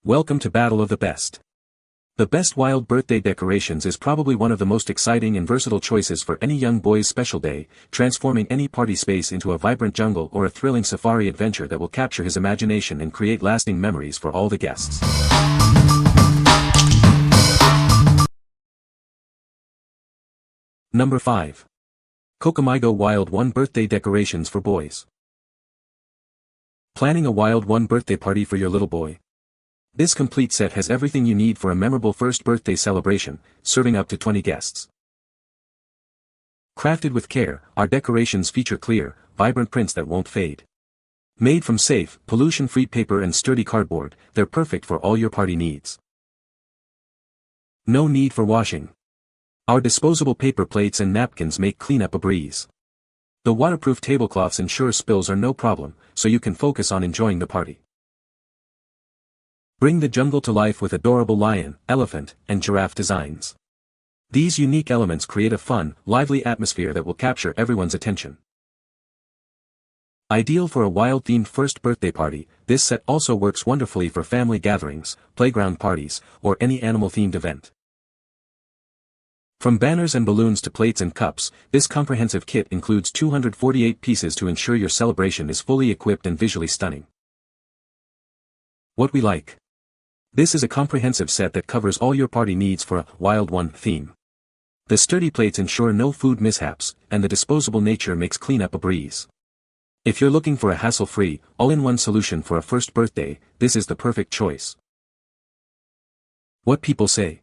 Welcome to Battle of the Best. The Best Wild Birthday Decorations is probably one of the most exciting and versatile choices for any young boy's special day, transforming any party space into a vibrant jungle or a thrilling safari adventure that will capture his imagination and create lasting memories for all the guests. Number 5. Cocomigo Wild One Birthday Decorations for Boys. Planning a Wild One birthday party for your little boy? This complete set has everything you need for a memorable first birthday celebration, serving up to 20 guests. Crafted with care, our decorations feature clear, vibrant prints that won't fade. Made from safe, pollution-free paper and sturdy cardboard, they're perfect for all your party needs. No need for washing. Our disposable paper plates and napkins make cleanup a breeze. The waterproof tablecloths ensure spills are no problem, so you can focus on enjoying the party. Bring the jungle to life with adorable lion, elephant, and giraffe designs. These unique elements create a fun, lively atmosphere that will capture everyone's attention. Ideal for a wild-themed first birthday party, this set also works wonderfully for family gatherings, playground parties, or any animal-themed event. From banners and balloons to plates and cups, this comprehensive kit includes 248 pieces to ensure your celebration is fully equipped and visually stunning. What we like. This is a comprehensive set that covers all your party needs for a Wild One theme. The sturdy plates ensure no food mishaps, and the disposable nature makes cleanup a breeze. If you're looking for a hassle-free, all-in-one solution for a first birthday, this is the perfect choice. What people say.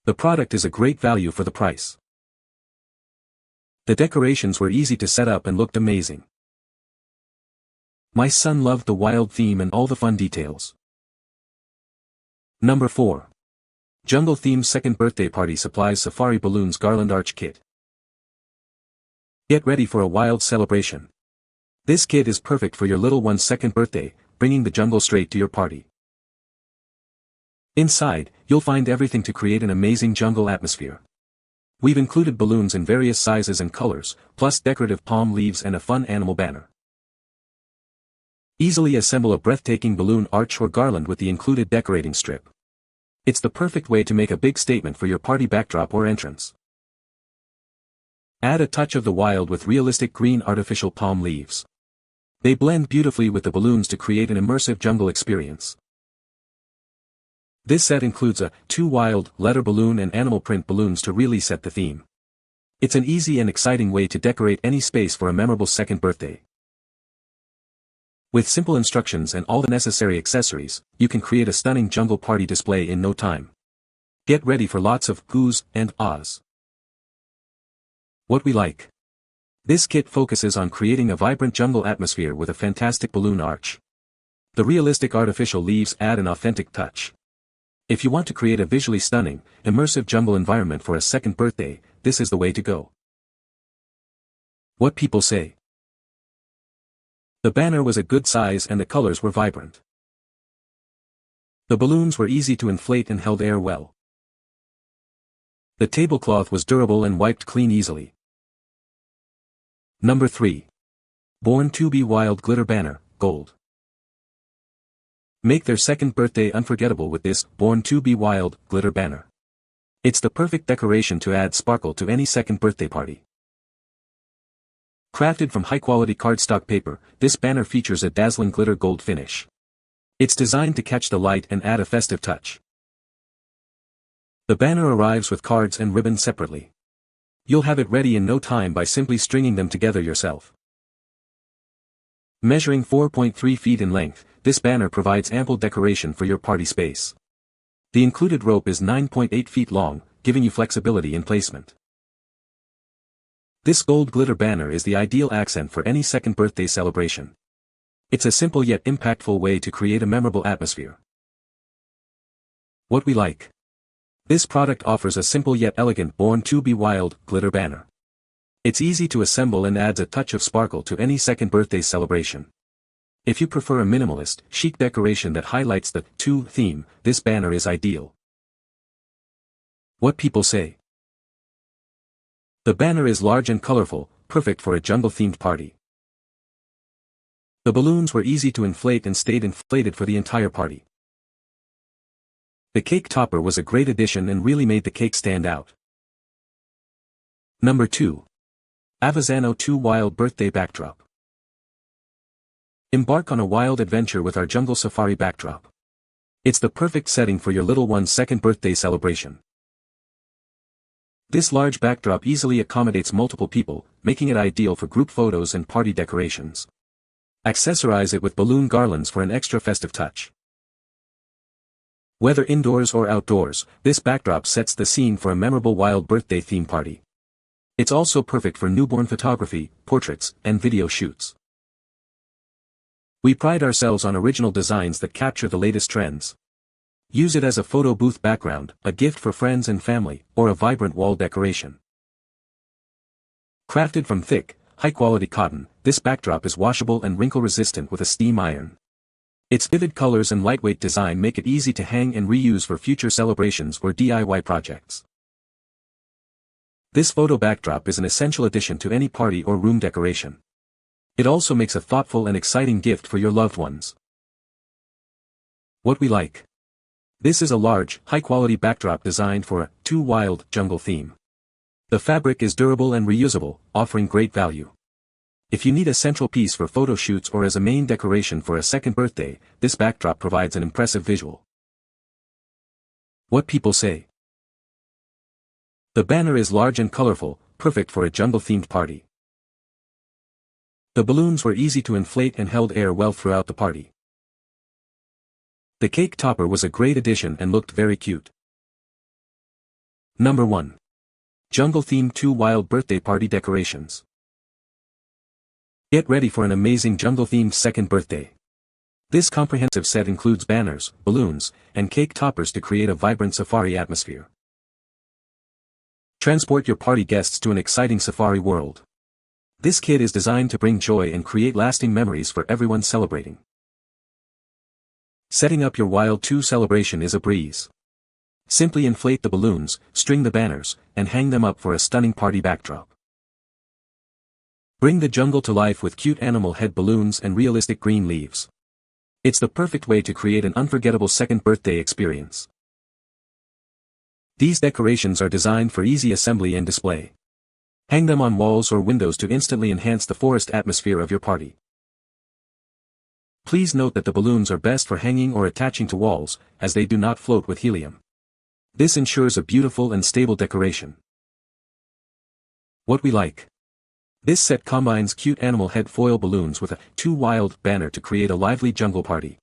The product is a great value for the price. The decorations were easy to set up and looked amazing. My son loved the wild theme and all the fun details. Number 4. Jungle Themed Second Birthday Party Supplies Safari Balloons Garland Arch Kit. Get ready for a wild celebration. This kit is perfect for your little one's second birthday, bringing the jungle straight to your party. Inside, you'll find everything to create an amazing jungle atmosphere. We've included balloons in various sizes and colors, plus decorative palm leaves and a fun animal banner. Easily assemble a breathtaking balloon arch or garland with the included decorating strip. It's the perfect way to make a big statement for your party backdrop or entrance. Add a touch of the wild with realistic green artificial palm leaves. They blend beautifully with the balloons to create an immersive jungle experience. This set includes 2 wild, letter balloon and animal print balloons to really set the theme. It's an easy and exciting way to decorate any space for a memorable second birthday. With simple instructions and all the necessary accessories, you can create a stunning jungle party display in no time. Get ready for lots of oohs and ahs. What we like. This kit focuses on creating a vibrant jungle atmosphere with a fantastic balloon arch. The realistic artificial leaves add an authentic touch. If you want to create a visually stunning, immersive jungle environment for a second birthday, this is the way to go. What people say. The banner was a good size and the colors were vibrant. The balloons were easy to inflate and held air well. The tablecloth was durable and wiped clean easily. Number 3. Born to be Wild Glitter Banner, Gold. Make their second birthday unforgettable with this Born to be Wild Glitter Banner. It's the perfect decoration to add sparkle to any second birthday party. Crafted from high-quality cardstock paper, this banner features a dazzling glitter gold finish. It's designed to catch the light and add a festive touch. The banner arrives with cards and ribbon separately. You'll have it ready in no time by simply stringing them together yourself. Measuring 4.3 feet in length, this banner provides ample decoration for your party space. The included rope is 9.8 feet long, giving you flexibility in placement. This gold glitter banner is the ideal accent for any second birthday celebration. It's a simple yet impactful way to create a memorable atmosphere. What we like. This product offers a simple yet elegant Born to be Wild glitter banner. It's easy to assemble and adds a touch of sparkle to any second birthday celebration. If you prefer a minimalist, chic decoration that highlights the "to" theme, this banner is ideal. What people say. The banner is large and colorful, perfect for a jungle-themed party. The balloons were easy to inflate and stayed inflated for the entire party. The cake topper was a great addition and really made the cake stand out. Number 2. Avezano 2 Wild Birthday Backdrop. Embark on a wild adventure with our jungle safari backdrop. It's the perfect setting for your little one's second birthday celebration. This large backdrop easily accommodates multiple people, making it ideal for group photos and party decorations. Accessorize it with balloon garlands for an extra festive touch. Whether indoors or outdoors, this backdrop sets the scene for a memorable wild birthday theme party. It's also perfect for newborn photography, portraits, and video shoots. We pride ourselves on original designs that capture the latest trends. Use it as a photo booth background, a gift for friends and family, or a vibrant wall decoration. Crafted from thick, high-quality cotton, this backdrop is washable and wrinkle-resistant with a steam iron. Its vivid colors and lightweight design make it easy to hang and reuse for future celebrations or DIY projects. This photo backdrop is an essential addition to any party or room decoration. It also makes a thoughtful and exciting gift for your loved ones. What we like. This is a large, high-quality backdrop designed for a too wild jungle theme. The fabric is durable and reusable, offering great value. If you need a central piece for photo shoots or as a main decoration for a second birthday, this backdrop provides an impressive visual. What people say. The banner is large and colorful, perfect for a jungle-themed party. The balloons were easy to inflate and held air well throughout the party. The cake topper was a great addition and looked very cute. Number 1. Jungle-themed 2 Wild Birthday Party Decorations. Get ready for an amazing jungle-themed second birthday. This comprehensive set includes banners, balloons, and cake toppers to create a vibrant safari atmosphere. Transport your party guests to an exciting safari world. This kit is designed to bring joy and create lasting memories for everyone celebrating. Setting up your Wild 2 celebration is a breeze. Simply inflate the balloons, string the banners, and hang them up for a stunning party backdrop. Bring the jungle to life with cute animal head balloons and realistic green leaves. It's the perfect way to create an unforgettable second birthday experience. These decorations are designed for easy assembly and display. Hang them on walls or windows to instantly enhance the forest atmosphere of your party. Please note that the balloons are best for hanging or attaching to walls, as they do not float with helium. This ensures a beautiful and stable decoration. What we like. This set combines cute animal head foil balloons with a too wild banner to create a lively jungle party.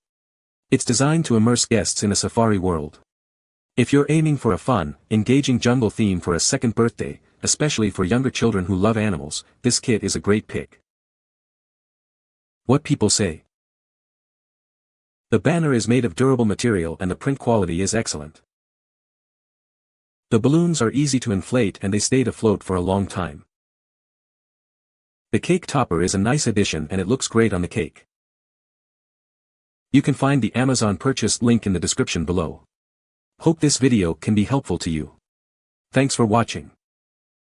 It's designed to immerse guests in a safari world. If you're aiming for a fun, engaging jungle theme for a second birthday, especially for younger children who love animals, this kit is a great pick. What people say. The banner is made of durable material and the print quality is excellent. The balloons are easy to inflate and they stayed afloat for a long time. The cake topper is a nice addition and it looks great on the cake. You can find the Amazon purchase link in the description below. Hope this video can be helpful to you. Thanks for watching.